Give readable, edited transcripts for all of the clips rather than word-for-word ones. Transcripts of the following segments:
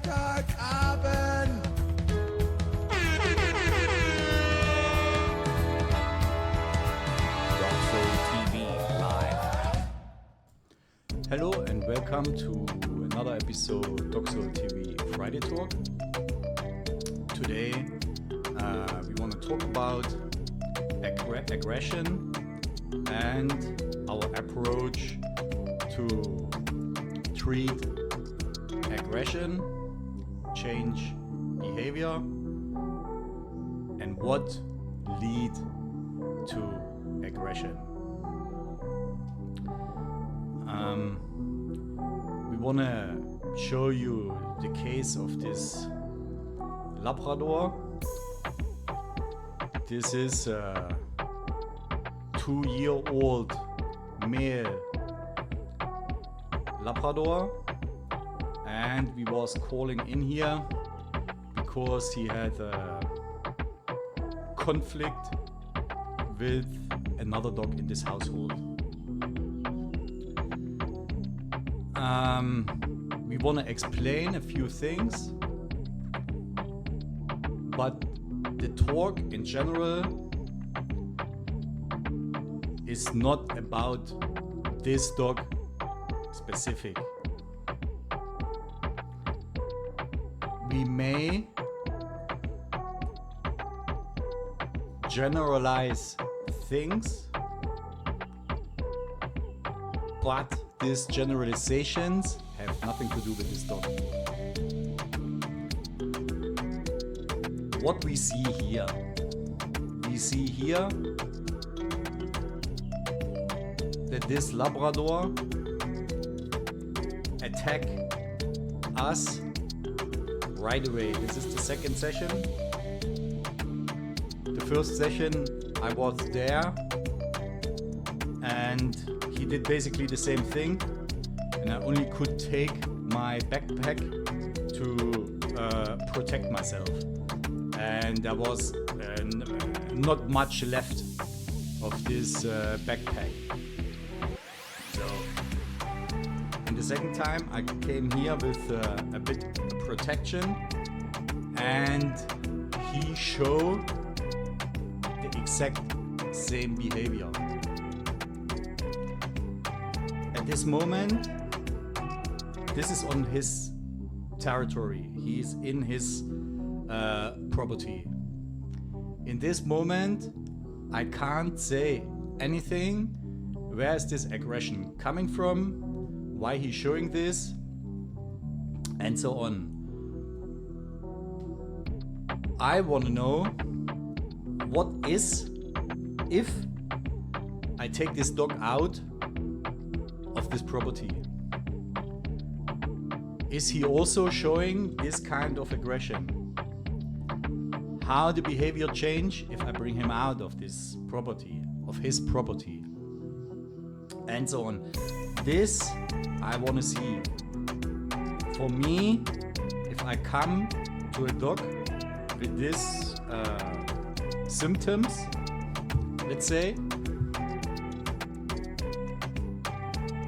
Freitagabend. Dogsoul TV live. Hello and welcome to another episode Dogsoul TV Friday Talk. Today we want to talk about aggression and our approach to treat aggression, change behavior, and what lead to aggression. We want to show you the case of this Labrador. This is a 2-year-old male Labrador, and we was calling in here because he had a conflict with another dog in this household. We want to explain a few things, but the talk in general is not about this dog specific. We may generalize things, but these generalizations have nothing to do with this dog. What we see here that this Labrador attack us right away. This is the second session. The first session I was there and he did basically the same thing, and I only could take my backpack to protect myself, and there was not much left of this backpack. So in the second time I came here with a bit of protection, and he showed the exact same behavior. At this moment, this is on his territory. He is in his property. In this moment, I can't say anything. Where is this aggression coming from? Why he's showing this? And so on. I want to know what is if I take this dog out of this property. Is he also showing this kind of aggression? How the behavior change if I bring him out of this property, of his property, and so on. This I want to see. For me, if I come to a dog with this symptoms, let's say,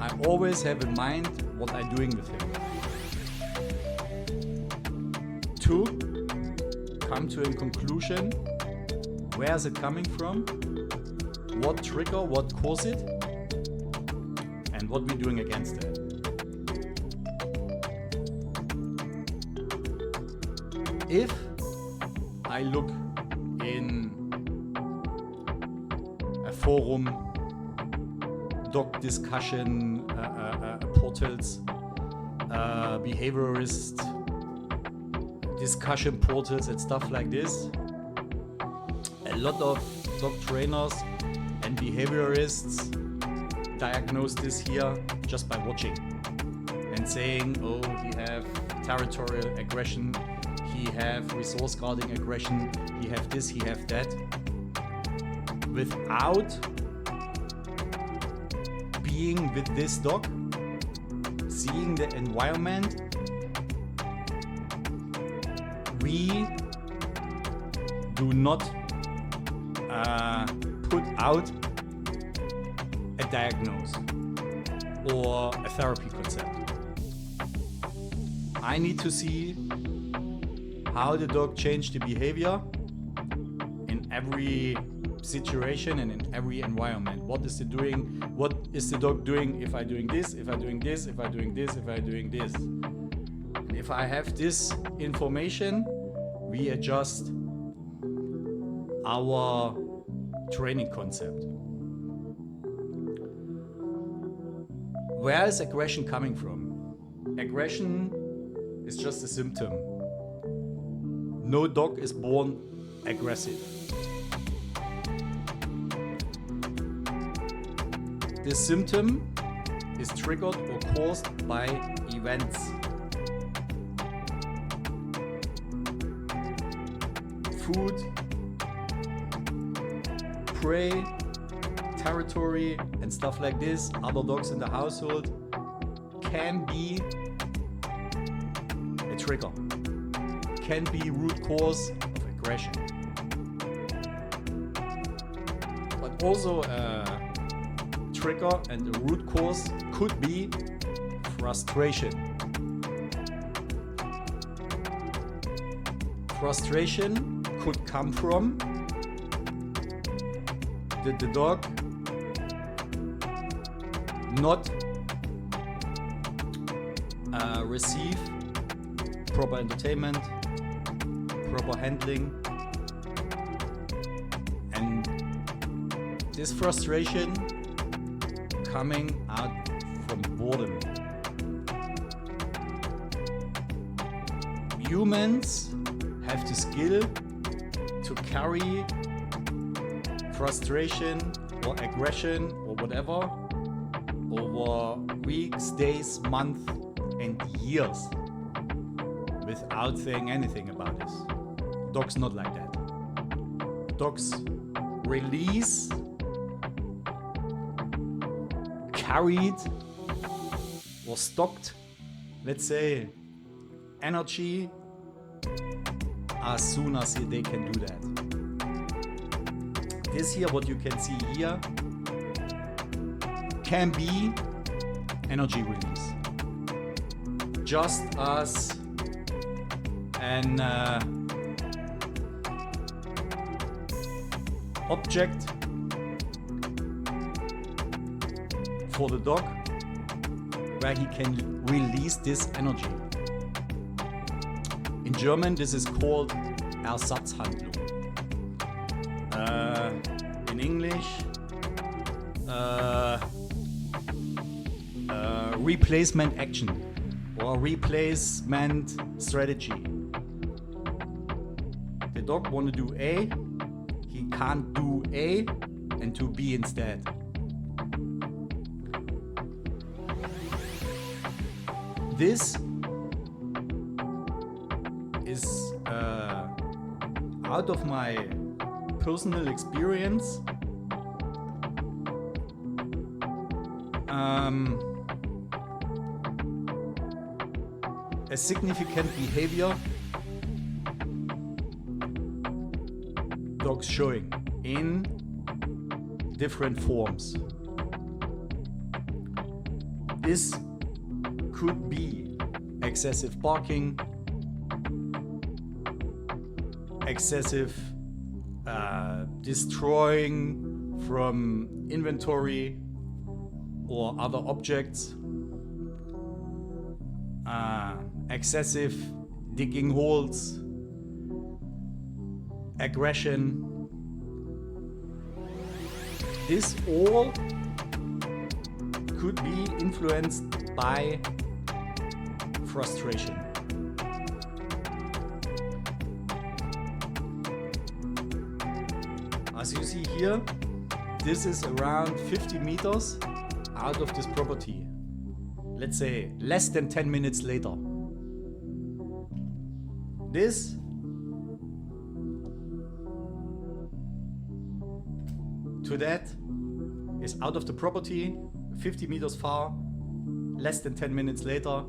I always have in mind what I'm doing with him. To come to a conclusion, where is it coming from, what trigger, what caused it, and what we're doing against it. If I look in a forum, dog discussion portals, behaviorist discussion portals and stuff like this, a lot of dog trainers and behaviorists diagnose this here just by watching and saying, oh, he have territorial aggression, he have resource guarding aggression, he have this, he have that, without being with this dog, seeing the environment. We do not put out a diagnose or a therapy concept. I need to see how the dog changed the behavior in every situation and in every environment. What is the dog doing if I'm doing this, if I'm doing this, if I'm doing this, if I'm doing this. And if I have this information, we adjust our training concept. Where is aggression coming from? Aggression is just a symptom. No dog is born aggressive. This symptom is triggered or caused by events. Food, prey, territory, and stuff like this, other dogs in the household, can be a trigger, can be root cause of aggression. But also trigger and the root cause could be frustration. Frustration could come from the dog not receive proper entertainment, proper handling, and this frustration coming out from boredom. Humans have the skill to carry frustration or aggression or whatever over weeks, days, months, and years without saying anything about this. Dogs not like that. Dogs release carried or stocked, let's say, energy as soon as they can do that. This here, what you can see here, can be energy release. Just as an object for the dog where he can release this energy. In German, this is called Ersatzhandlung. In English, replacement action or replacement strategy. The dog want to do A, he can't do A and do B instead. This is out of my personal experience. A significant behavior dogs showing in different forms. This could be excessive barking, excessive destroying from inventory or other objects, excessive digging holes, aggression. This all could be influenced by frustration. As you see here, this is around 50 meters out of this property. Let's say less than 10 minutes later. This to that is out of the property, 50 meters far, less than 10 minutes later.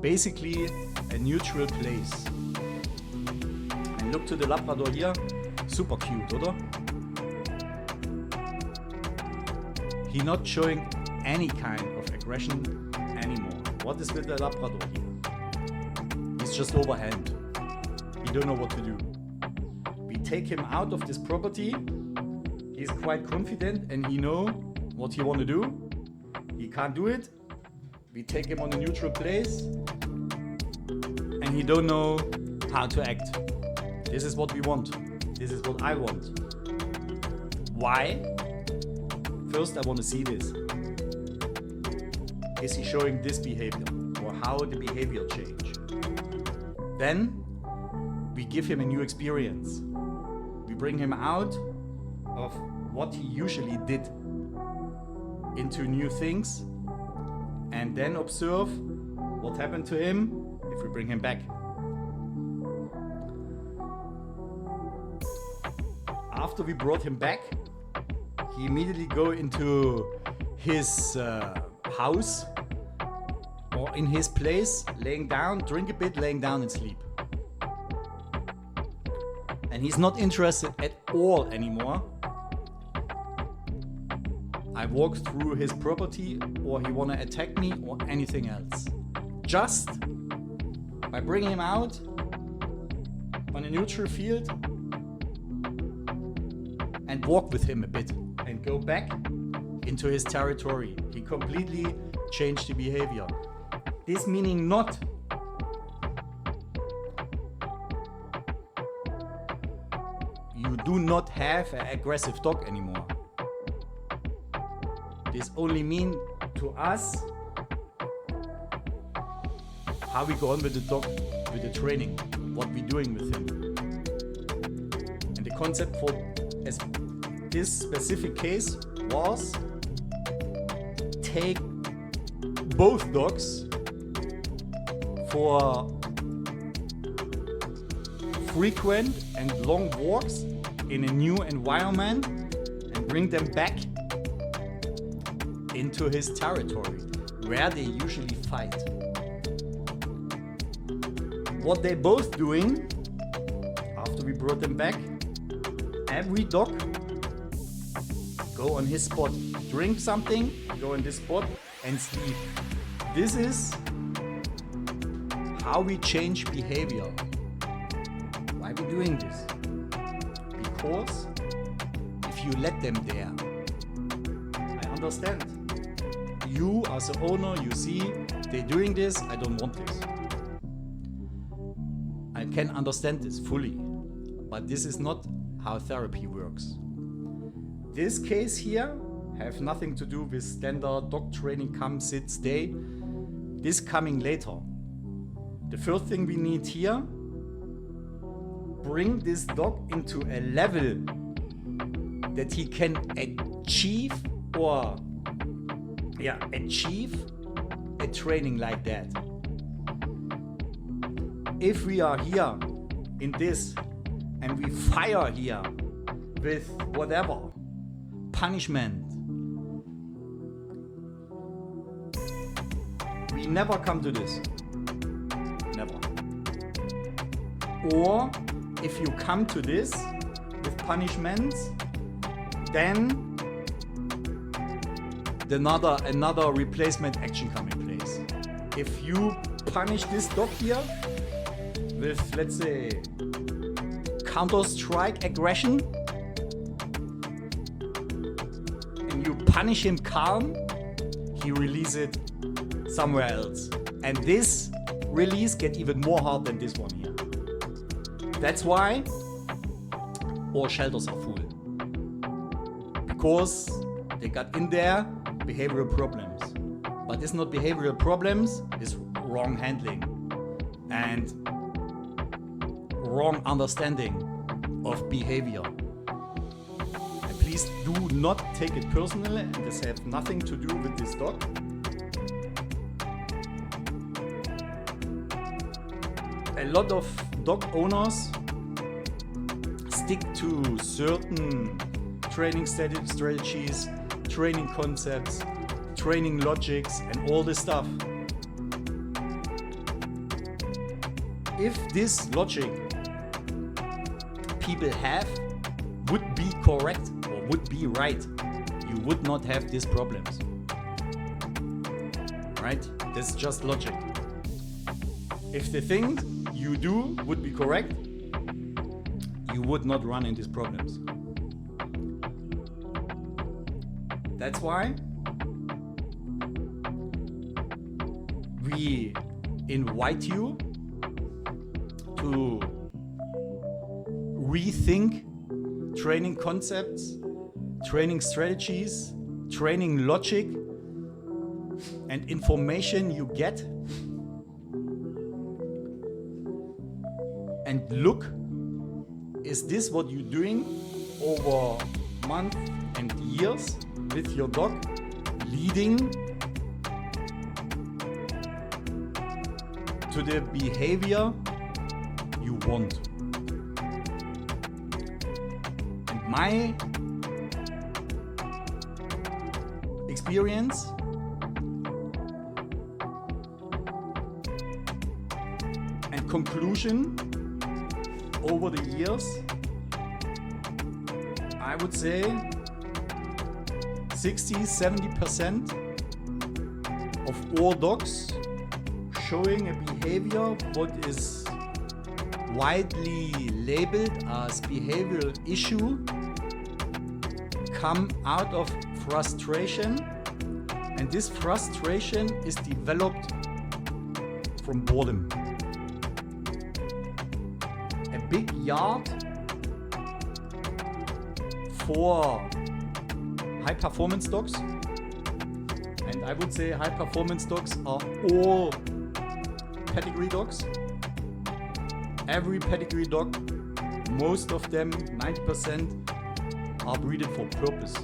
Basically a neutral place. And look to the Labrador here, super cute, oder? He's not showing any kind of aggression anymore. What is with the Labrador here? just overhand. He don't know what to do. We take him out of this property. He's quite confident and he know what he want to do. He can't do it. We take him on a neutral place and he don't know how to act. This is what we want. This is what I want. Why? First, I want to see this. Is he showing this behavior or how the behavior change? Then we give him a new experience. We bring him out of what he usually did into new things and then observe what happened to him if we bring him back. After we brought him back, he immediately go into his house or in his place, laying down, drink a bit, laying down and sleep. And he's not interested at all anymore. I walk through his property or he wanna attack me or anything else. Just by bringing him out on a neutral field and walk with him a bit and go back into his territory. He completely changed the behavior. This meaning not you do not have an aggressive dog anymore. This only mean to us how we go on with the dog, with the training, what we're doing with him. And the concept for this specific case was take both dogs for frequent and long walks in a new environment and bring them back into his territory where they usually fight. What they both doing after we brought them back, every dog go on his spot, drink something, go on this spot and sleep. This is how we change behavior. Why are we doing this? Because if you let them there, I understand. You as an owner, you see they're doing this, I don't want this. I can understand this fully, but this is not how therapy works. This case here have nothing to do with standard dog training, come, sit, stay. This coming later. The first thing we need here, bring this dog into a level that he can achieve a training like that. If we are here in this and we fire here with whatever, punishment, we never come to this. Never. Or if you come to this with punishments, then another replacement action come in place. If you punish this dog here with, let's say, counter-strike aggression, and you punish him calm, he release it somewhere else. And this release get even more hard than this one here. That's why all shelters are full. Because they got in there behavioral problems. But it's not behavioral problems, it's wrong handling and wrong understanding of behavior. And please do not take it personally, and this has nothing to do with this dog. A lot of dog owners stick to certain training strategies, training concepts, training logics, and all this stuff. If this logic people have would be correct or would be right, you would not have these problems. Right? This is just logic. If the thing you do would be correct, you would not run into these problems. That's why we invite you to rethink training concepts, training strategies, training logic, and information you get, and look, is this what you're doing over months and years with your dog, leading to the behavior you want? And my experience and conclusion over the years, I would say 60-70% of all dogs showing a behavior what is widely labeled as behavioral issue come out of frustration, and this frustration is developed from boredom. A big yard for high performance dogs, and I would say high performance dogs are all pedigree dogs. Every pedigree dog, most of them, 90%, are breeded for purpose,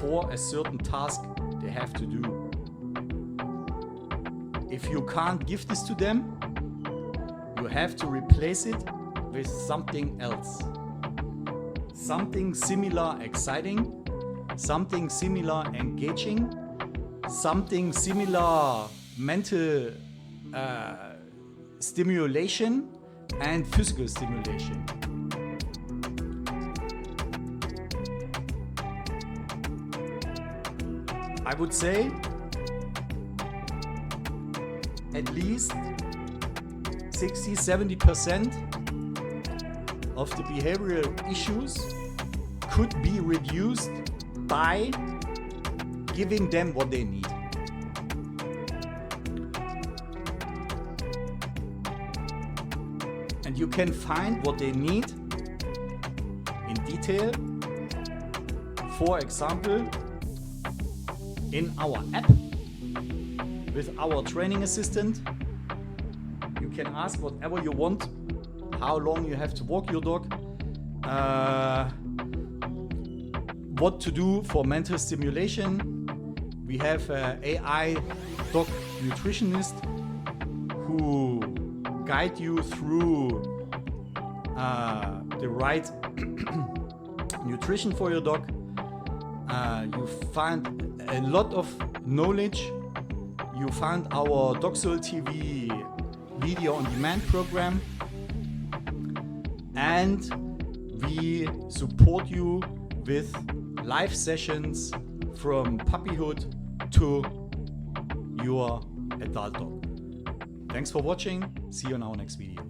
for a certain task they have to do. If you can't give this to them, you have to replace it with something else. Something similar exciting, something similar engaging, something similar mental stimulation and physical stimulation. I would say at least 60-70% of the behavioral issues could be reduced by giving them what they need. And you can find what they need in detail, for example, in our app with our training assistant. You can ask whatever you want, how long you have to walk your dog, what to do for mental stimulation. We have an AI dog nutritionist who guide you through the right nutrition for your dog. You find a lot of knowledge. You find our Dogsoul TV video on demand program, and we support you with live sessions from puppyhood to your adult dog. Thanks for watching. See you in our next video.